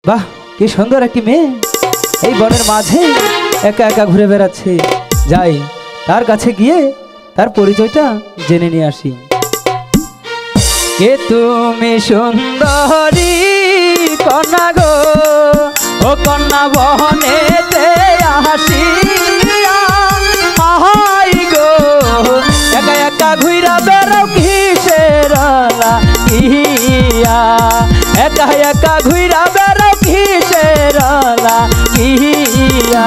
বাহ কি সুন্দর একটি মেয়ে এই বনের মাঝে একা একা ঘুরে বেড়াচ্ছে। যাই তার কাছে গিয়ে তার পরিচয়টা জেনে নিয়ে আসি। কে তুমি সুন্দরী কন্যা গো, ও কন্যা বনেতে আসিয়া হাই গো, একা একা ঘুরা বেড়াও কিসের লাগিয়া, একা একা ঘুরা বেড়াও কিসের লাগিয়া।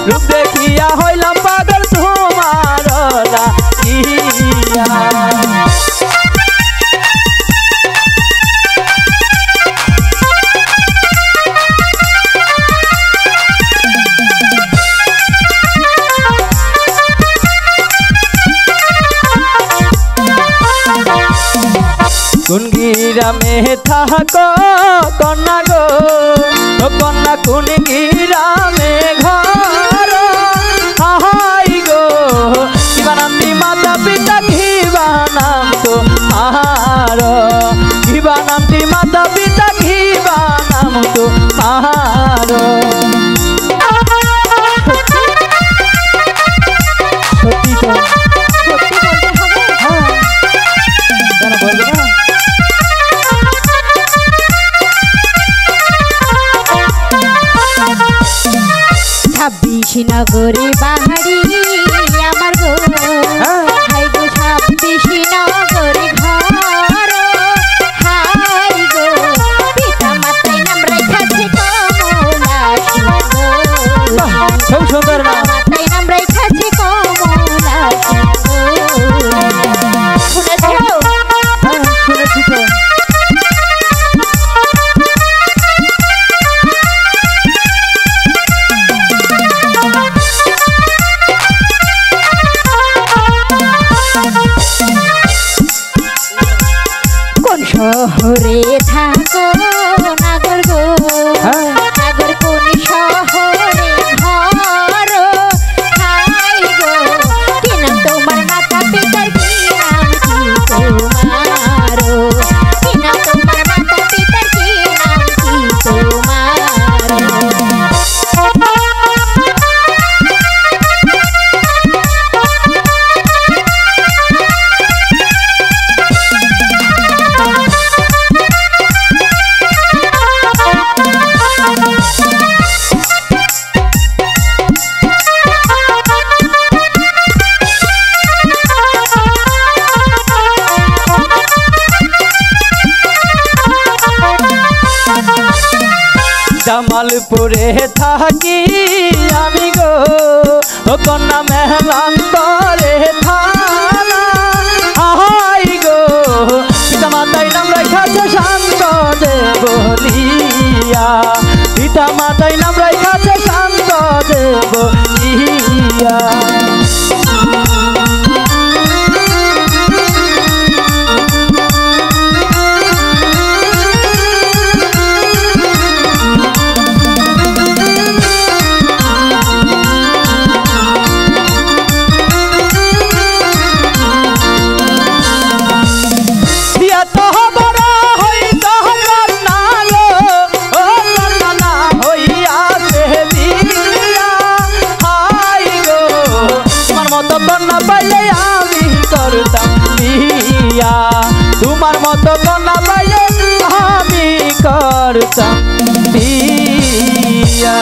रूप देखिया होइलाम पागल तुम्हार लागिया। কোন গ্রামে থাকো কন্যা গো, ও কন্যা কোন গ্রামে ঘর হাই গো, কিবা নাম দি মাতা পিতা কিবা নাম তোমার, কিবা নাম দি মাতা পিতা কিবা নাম তোমার। সত্যি তো সত্যি বলতে হবে, হ্যাঁ কেন বলবো না। 26 নগরে বাহারি আমার গো, হাই গো 26 নগরে ঘর হাই গো, পিতা মাতায় নাম রেখাছে কমলা সুন্দর না, মাতায় নাম রেখাছে কমলা। শুনেছো? হ্যাঁ শুনেছি তো। শহরে থাকো নাগর গো, নাগর কোন শহরে ঘর হাই গো, কি নাম তোমার মাতা পিতার কি নাম কি তোমার, কি নাম তোমার মাতা পিতার কি নাম কি তোমার। জামালপুরে থাকি আমি গো, ও কন্যা মেহরান্তরে থানা হাই গো, পিতা মাতাই নাম রেখাছে শান্ত দেবলিয়া, পিতা মাতাই নাম রেখাছে শান্ত দেবলিয়া। তোমার মতো কন্যা পাইলে আমি করতাম বিয়া।